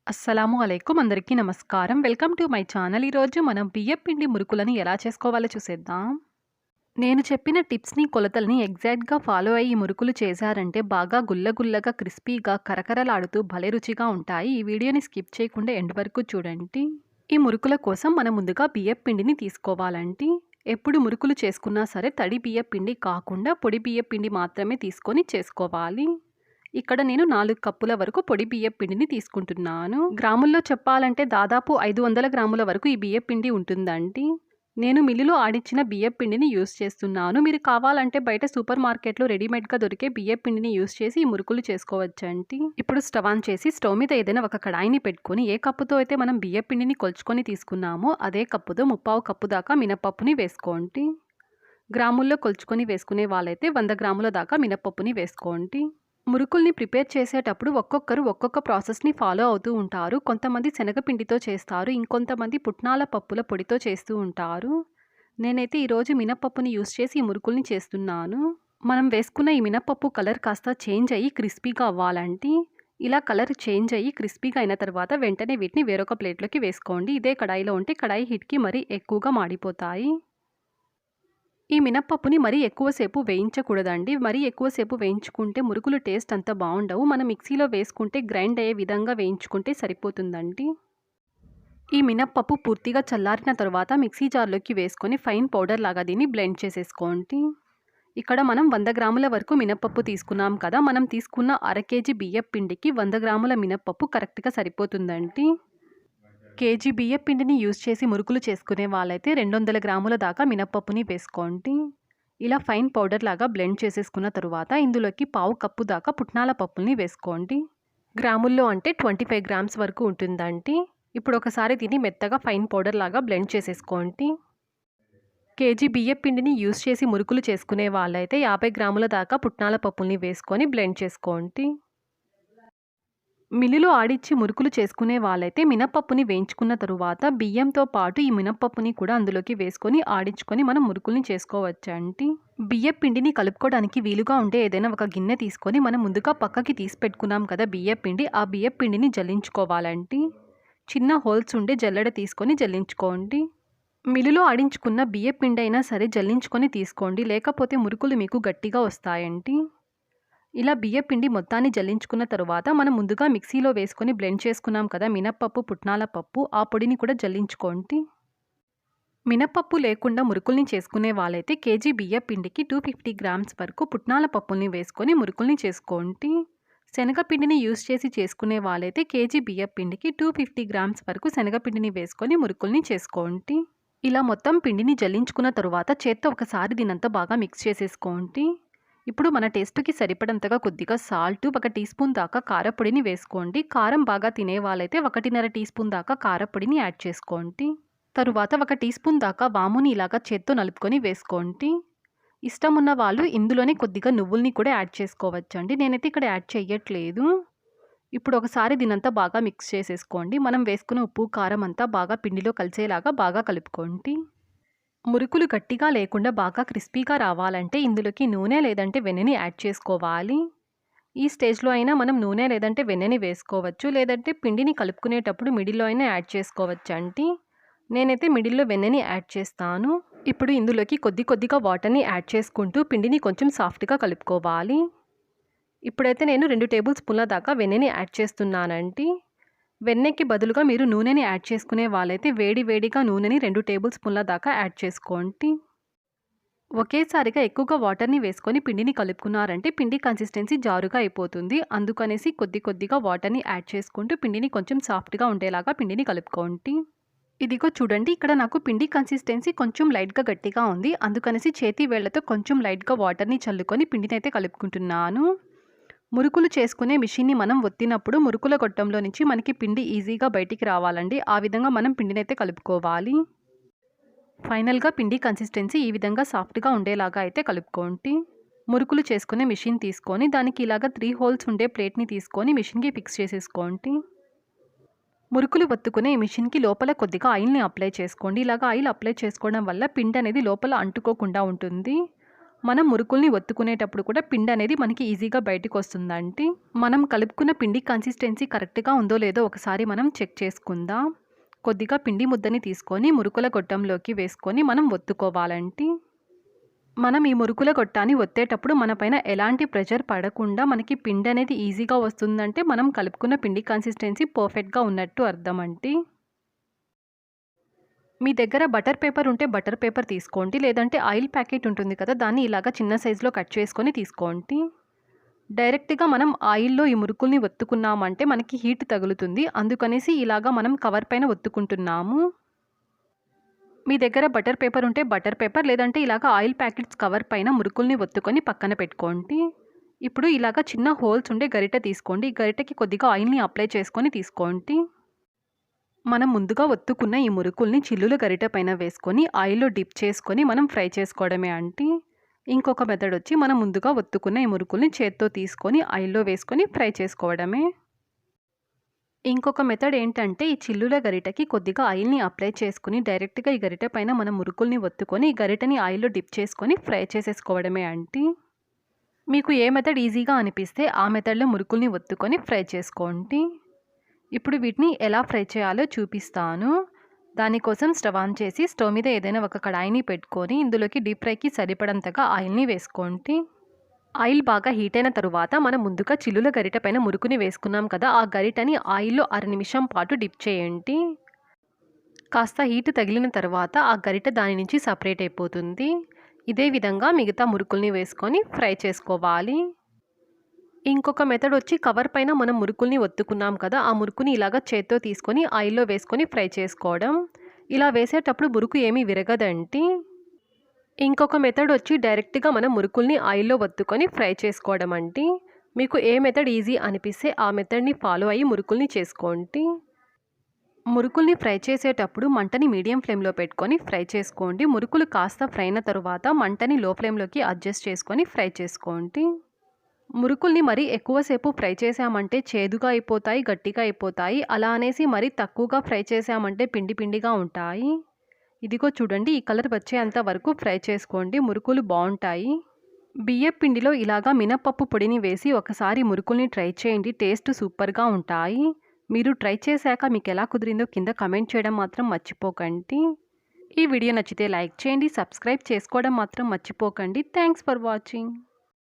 అస్సలాము అలైకుం అందరికీ నమస్కారం. Welcome to my channel. ఈరోజు మనం బియ్యపిండి మురుకులని ఎలా చేసుకోవాలో చూసేద్దాం. నేను చెప్పిన టిప్స్‌ని, కొలతల్ని ఎగ్జాక్ట్‌గా ఫాలో అయ్యి ఈ మురుకులు చేశారంటే బాగా గుల్లగుల్లగా, క్రిస్పీగా, కరకరలాడుతూ భలే రుచిగా ఉంటాయి. ఈ వీడియోని స్కిప్ చేయకుండా ఎండ్ వరకు చూడండి. ఈ మురుకుల కోసం మనం ముందుగా బియ్యపిండిని తీసుకోవాలండి. ఎప్పుడు మురుకులు చేసుకున్నా సరే తడి బియ్యపిండి కాకుండా పొడి బియ్యపిండి మాత్రమే తీసుకొని చేసుకోవాలి. ఇక్కడ నేను 4 కప్పుల వరకు పొడి బియ్యపిండిని తీసుకుంటున్నాను. గ్రాముల్లో చెప్పాలంటే దాదాపు 500 గ్రాముల వరకు ఈ బియ్యపిండి ఉంటుందండి. నేను మిల్లులో ఆడించిన బియ్యపిండిని యూజ్ చేస్తున్నాను. మీరు కావాలంటే బయట సూపర్ మార్కెట్‌లో రెడీమేడ్‌గా దొరికే బియ్యపిండిని యూజ్ చేసి ఈ మురుకులు చేసుకోవచ్చండి. ఇప్పుడు స్టవ్ ఆన్ చేసి స్టవ్ మీద ఏదైనా ఒక కడాయిని పెట్టుకొని ఏ కప్పుతో అయితే మనం బియ్యపిండిని కొలుచుకొని తీసుకున్నామో అదే కప్పుతో 3/4 కప్పు దాకా మినపప్పుని వేసుకోండి. గ్రాముల్లో కొలుచుకొని వేసుకునే వాళ్ళైతే 100 గ్రాముల దాకా మినపప్పుని వేసుకోండి. మురుకుల్ని ప్రిపేర్ చేసేటప్పుడు ఒక్కొక్కరు ఒక్కొక్క ప్రాసెస్‌ని ఫాలో అవుతూ ఉంటారు. కొంతమంది శనగపిండితో చేస్తారు. ఇంకొంతమంది పుట్నాల పప్పుల పొడితో చేస్తూ ఉంటారు. నేనైతే ఈరోజు మినపప్పుని యూజ్ చేసి ఈ మురుకుల్ని చేస్తున్నాను. మనం వేసుకున్న ఈ మినపప్పు కలర్ కాస్త చేంజ్ అయ్యి క్రిస్పీగా అవ్వాలండి. ఇలా కలర్ చేంజ్ అయ్యి క్రిస్పీగా అయిన తర్వాత వెంటనే వీటిని వేరొక ప్లేట్‌లోకి వేసుకోండి. ఇదే కడాయిలో ఉంటే కడాయి హీట్‌కి మరీ ఎక్కువగా మాడిపోతాయి. ఈ మినపప్పుని మరీ ఎక్కువసేపు వేయించకూడదండి. మరీ ఎక్కువసేపు వేయించుకుంటే మురుకులు టేస్ట్ అంత బావుండవు. మనం మిక్సీలో వేసుకుంటే గ్రైండ్ అయ్యే విధంగా వేయించుకుంటే సరిపోతుందండి. ఈ మినపప్పు పూర్తిగా చల్లారిన తర్వాత మిక్సీ జార్‌లోకి వేసుకొని ఫైన్ పౌడర్ లాగా దీన్ని బ్లెండ్ చేసేసుకోండి. ఇక్కడ మనం 100 గ్రాముల వరకు మినపప్పు తీసుకున్నాం కదా! మనం తీసుకున్న అర కేజీ బియ్యపు పిండికి 100 గ్రాముల మినపప్పు కరెక్ట్‌గా సరిపోతుందండి. కేజీ బియ్యపిండిని యూజ్ చేసి మురుకులు చేసుకునే వాళ్ళైతే 200 గ్రాముల దాకా మినపప్పుని వేసుకోండి. ఇలా ఫైన్ పౌడర్ లాగా బ్లెండ్ చేసేసుకున్న తరువాత ఇందులోకి పావు కప్పు దాకా పుట్నాల పప్పుల్ని వేసుకోండి. గ్రాముల్లో అంటే 25 గ్రామ్స్ వరకు ఉంటుందండి. ఇప్పుడు ఒకసారి దీన్ని మెత్తగా ఫైన్ పౌడర్ లాగా బ్లెండ్ చేసేసుకోండి. కేజీ బియ్యపిండిని యూజ్ చేసి మురుకులు చేసుకునే వాళ్ళైతే 50 గ్రాముల దాకా పుట్నాల పప్పుల్ని వేసుకొని బ్లెండ్ చేసుకోండి. మిల్లులో ఆడిచ్చి మురుకులు చేసుకునే వాళ్ళైతే మినపప్పుని వేయించుకున్న తరువాత బియ్యంతో పాటు ఈ మినపప్పుని కూడా అందులోకి వేసుకొని ఆడించుకొని మనం మురుకుల్ని చేసుకోవచ్చండి. బియ్యపు పిండిని కలుపుకోవడానికి వీలుగా ఉండే ఏదైనా ఒక గిన్నె తీసుకొని మనం ముందుగా పక్కకి తీసి పెట్టుకున్నాం కదా బియ్యపు పిండి, ఆ బియ్యపు పిండిని జల్లించుకోవాలండి. చిన్న హోల్స్ ఉండే జల్లెడ తీసుకొని జల్లించుకోండి. మిల్లులో ఆడించుకున్న బియ్యపు పిండి అయినా సరే జల్లించుకొని తీసుకోండి, లేకపోతే మురుకులు మీకు గట్టిగా వస్తాయండి. ఇలా బియ్యపిండి మొత్తాన్ని జల్లించుకున్న తరువాత మనం ముందుగా మిక్సీలో వేసుకొని బ్లెండ్ చేసుకున్నాం కదా మినప్పప్పు, పుట్నాల పప్పు, ఆ పొడిని కూడా జల్లించుకోండి. మినప్పప్పు లేకుండా మురుకుల్ని చేసుకునే వాళ్ళైతే కేజీ బియ్యపిండికి 250 గ్రామ్స్ వరకు పుట్నాల పప్పుల్ని వేసుకొని మురుకుల్ని చేసుకోండి. శనగపిండిని యూజ్ చేసి చేసుకునే వాళ్ళైతే కేజీ బియ్యపిండికి 250 గ్రామ్స్ వరకు శనగపిండిని వేసుకొని మురుకుల్ని చేసుకోండి. ఇలా మొత్తం పిండిని జల్లించుకున్న తరువాత చేత్తో ఒకసారి దీనంతా బాగా మిక్స్ చేసేసుకోండి. ఇప్పుడు మన టేస్ట్‌కి సరిపడంతగా కొద్దిగా సాల్టు, 1 టీ స్పూన్ దాకా కారపొడిని వేసుకోండి. కారం బాగా తినే వాళ్ళైతే 1.5 టీ స్పూన్ దాకా కారపొడిని యాడ్ చేసుకోండి. తరువాత 1 టీ స్పూన్ దాకా వాముని ఇలాగా చేత్తో నలుపుకొని వేసుకోండి. ఇష్టం ఉన్న వాళ్ళు ఇందులోనే కొద్దిగా నువ్వుల్ని కూడా యాడ్ చేసుకోవచ్చండి. నేనైతే ఇక్కడ యాడ్ చెయ్యట్లేదు. ఇప్పుడు ఒకసారి దీనంతా బాగా మిక్స్ చేసేసుకోండి. మనం వేసుకున్న ఉప్పు, కారం అంతా బాగా పిండిలో కలిసేలాగా బాగా కలుపుకోండి. మురుకులు గట్టిగా లేకుండా బాగా క్రిస్పీగా రావాలంటే ఇందులోకి నూనె లేదంటే వెన్నని యాడ్ చేసుకోవాలి. ఈ స్టేజ్లో అయినా మనం నూనె లేదంటే వెన్నని వేసుకోవచ్చు, లేదంటే పిండిని కలుపుకునేటప్పుడు మిడిల్లో అయినా యాడ్ చేసుకోవచ్చండి. నేనైతే మిడిల్లో వెన్నని యాడ్ చేస్తాను. ఇప్పుడు ఇందులోకి కొద్దిగా వాటర్ని యాడ్ చేసుకుంటూ పిండిని కొంచెం సాఫ్ట్గా కలుపుకోవాలి. ఇప్పుడైతే నేను 2 టేబుల్ స్పూన్ల దాకా వెన్నని యాడ్ చేస్తున్నానండి. వెన్నెకి బదులుగా మీరు నూనెని యాడ్ చేసుకునే వాళ్ళైతే వేడిగా నూనెని 2 టేబుల్ స్పూన్ల దాకా యాడ్ చేసుకోండి. ఒకేసారిగా ఎక్కువగా వాటర్ని వేసుకొని పిండిని కలుపుకున్నారంటే పిండి కన్సిస్టెన్సీ జారుగా అయిపోతుంది. అందుకనేసి కొద్దిగా వాటర్ని యాడ్ చేసుకుంటూ పిండిని కొంచెం సాఫ్ట్గా ఉండేలాగా పిండిని కలుపుకోండి. ఇదిగో చూడండి, ఇక్కడ నాకు పిండి కన్సిస్టెన్సీ కొంచెం లైట్గా గట్టిగా ఉంది. అందుకనేసి చేతి వేళ్లతో కొంచెం లైట్గా వాటర్ని చల్లుకొని పిండిని అయితే కలుపుకుంటున్నాను. మురుకులు చేసుకునే మిషన్ని మనం ఒత్తినప్పుడు మురుకుల గొట్టంలో నుంచి మనకి పిండి ఈజీగా బయటికి రావాలండి. ఆ విధంగా మనం పిండినైతే కలుపుకోవాలి. ఫైనల్గా పిండి కన్సిస్టెన్సీ ఈ విధంగా సాఫ్ట్గా ఉండేలాగా అయితే కలుపుకోండి. మురుకులు చేసుకునే మిషన్ తీసుకొని దానికి ఇలాగా 3 హోల్స్ ఉండే ప్లేట్ని తీసుకొని మిషన్కి ఫిక్స్ చేసేసుకోండి. మురుకులు ఒత్తుకునే ఈ మిషన్కి లోపల కొద్దిగా ఆయిల్ని అప్లై చేసుకోండి. ఇలాగా ఆయిల్ అప్లై చేసుకోవడం వల్ల పిండి అనేది లోపల అంటుకోకుండా ఉంటుంది. మనం మురుకుల్ని ఒత్తుకునేటప్పుడు కూడా పిండి అనేది మనకి ఈజీగా బయటికి వస్తుందండి. మనం కలుపుకున్న పిండి కన్సిస్టెన్సీ కరెక్ట్‌గా ఉందో లేదో ఒకసారి మనం చెక్ చేసుకుందాం. కొద్దిగా పిండి ముద్దని తీసుకొని మురుకుల గొట్టంలోకి వేసుకొని మనం ఒత్తుకోవాలండి. మనం ఈ మురుకుల గొట్టాన్ని ఒత్తేటప్పుడు మన పైన ఎలాంటి ప్రెషర్ పడకుండా మనకి పిండి అనేది ఈజీగా వస్తుందంటే మనం కలుపుకున్న పిండి కన్సిస్టెన్సీ పర్ఫెక్ట్‌గా ఉన్నట్టు అర్థం అండి. మీ దగ్గర బటర్ పేపర్ ఉంటే బటర్ పేపర్ తీసుకోండి. లేదంటే ఆయిల్ ప్యాకెట్ ఉంటుంది కదా! దాన్ని ఇలాగా చిన్న సైజులో కట్ చేసుకొని తీసుకోండి. డైరెక్ట్‌గా మనం ఆయిల్‌లో ఈ మురుకుల్ని ఒత్తుకున్నామంటే మనకి హీట్ తగులుతుంది. అందుకనేసి ఇలాగా మనం కవర్ పైన ఒత్తుకుంటున్నాము. మీ దగ్గర బటర్ పేపర్ ఉంటే బటర్ పేపర్ లేదంటే ఇలాగ ఆయిల్ ప్యాకెట్స్ కవర్ పైన మురుకుల్ని ఒత్తుకొని పక్కన పెట్టుకోండి. ఇప్పుడు ఇలాగ చిన్న హోల్స్ ఉండే గరిటె తీసుకోండి. ఈ గరిటెకి కొద్దిగా ఆయిల్‌ని అప్లై చేసుకొని తీసుకోండి. మనం ముందుగా ఒత్తుకున్న ఈ మురుకుల్ని చిల్లుల గరిటె పైన వేసుకొని ఆయిల్‌లో డిప్ చేసుకొని మనం ఫ్రై చేసుకోవడమే అండి. ఇంకొక మెథడ్ వచ్చి మనం ముందుగా ఒత్తుకున్న ఈ మురుకుల్ని చేత్తో తీసుకొని ఆయిల్‌లో వేసుకొని ఫ్రై చేసుకోవడమే. ఇంకొక మెథడ్ ఏంటంటే ఈ చిల్లుల గరిటెకి కొద్దిగా ఆయిల్‌ని అప్లై చేసుకొని డైరెక్ట్‌గా ఈ గరిటె పైన మనం మురుకుల్ని ఒత్తుకొని ఈ గరిటెని ఆయిల్‌లో డిప్ చేసుకొని ఫ్రై చేసేసుకోవడమే అండి. మీకు ఏ మెథడ్ ఈజీగా అనిపిస్తే ఆ మెథడ్‌లో మురుకుల్ని ఒత్తుకొని ఫ్రై చేసుకోండి. ఇప్పుడు వీటిని ఎలా ఫ్రై చేయాలో చూపిస్తాను. దానికోసం స్టవ్ ఆన్ చేసి స్టవ్ మీద ఏదైనా ఒక కడాయిని పెట్టుకొని ఇందులోకి డీప్ ఫ్రైకి సరిపడంతగా ఆయిల్‌ని వేసుకోండి. ఆయిల్ బాగా హీట్ అయిన తరువాత మనం ముందుగా చిల్లుల గరిటె పైన మురుకుని వేసుకున్నాం కదా! ఆ గరిటెని ఆయిల్‌లో అర నిమిషం పాటు డిప్ చేయండి. కాస్త హీట్ తగిలిన తర్వాత ఆ గరిటె దాని నుంచి సెపరేట్ అయిపోతుంది. ఇదే విధంగా మిగతా మురుకుల్ని వేసుకొని ఫ్రై చేసుకోవాలి. ఇంకొక మెథడ్ వచ్చి కవర్ పైన మనం మురుకుల్ని ఒత్తుకున్నాం కదా! ఆ మురుకుని ఇలాగ చేత్తో తీసుకొని ఆయిల్‌లో వేసుకొని ఫ్రై చేసుకోవడం. ఇలా వేసేటప్పుడు మురుకు ఏమీ విరగదండి. ఇంకొక మెథడ్ వచ్చి డైరెక్ట్‌గా మనం మురుకుల్ని ఆయిల్‌లో ఒత్తుకొని ఫ్రై చేసుకోవడం అండి. మీకు ఏ మెథడ్ ఈజీ అనిపిస్తే ఆ మెథడ్‌ని ఫాలో అయ్యి మురుకుల్ని చేసుకోండి. మురుకుల్ని ఫ్రై చేసేటప్పుడు మంటని మీడియం ఫ్లేమ్‌లో పెట్టుకొని ఫ్రై చేసుకోండి. మురుకులు కాస్త ఫ్రై అయిన తరువాత మంటని లో ఫ్లేమ్‌లోకి అడ్జస్ట్ చేసుకొని ఫ్రై చేసుకోండి. మురుకుల్ని మరీ ఎక్కువసేపు ఫ్రై చేసామంటే చేదుగా అయిపోతాయి, గట్టిగా అయిపోతాయి. అలా అనేసి మరీ తక్కువగా ఫ్రై చేసామంటే పిండి పిండిగా ఉంటాయి. ఇదిగో చూడండి ఈ కలర్ వచ్చేంత వరకు ఫ్రై చేసుకోండి. మురుకులు బావుంటాయి. బియ్యపు పిండిలో ఇలాగా మినపప్పు పొడిని వేసి ఒకసారి మురుకుల్ని ట్రై చేయండి. టేస్ట్ సూపర్‌గా ఉంటాయి. మీరు ట్రై చేశాక మీకు ఎలా కుదిరిందో కింద కామెంట్ చేయడం మాత్రం మర్చిపోకండి. ఈ వీడియో నచ్చితే లైక్ చేయండి. సబ్స్క్రైబ్ చేసుకోవడం మాత్రం మర్చిపోకండి. Thanks for watching.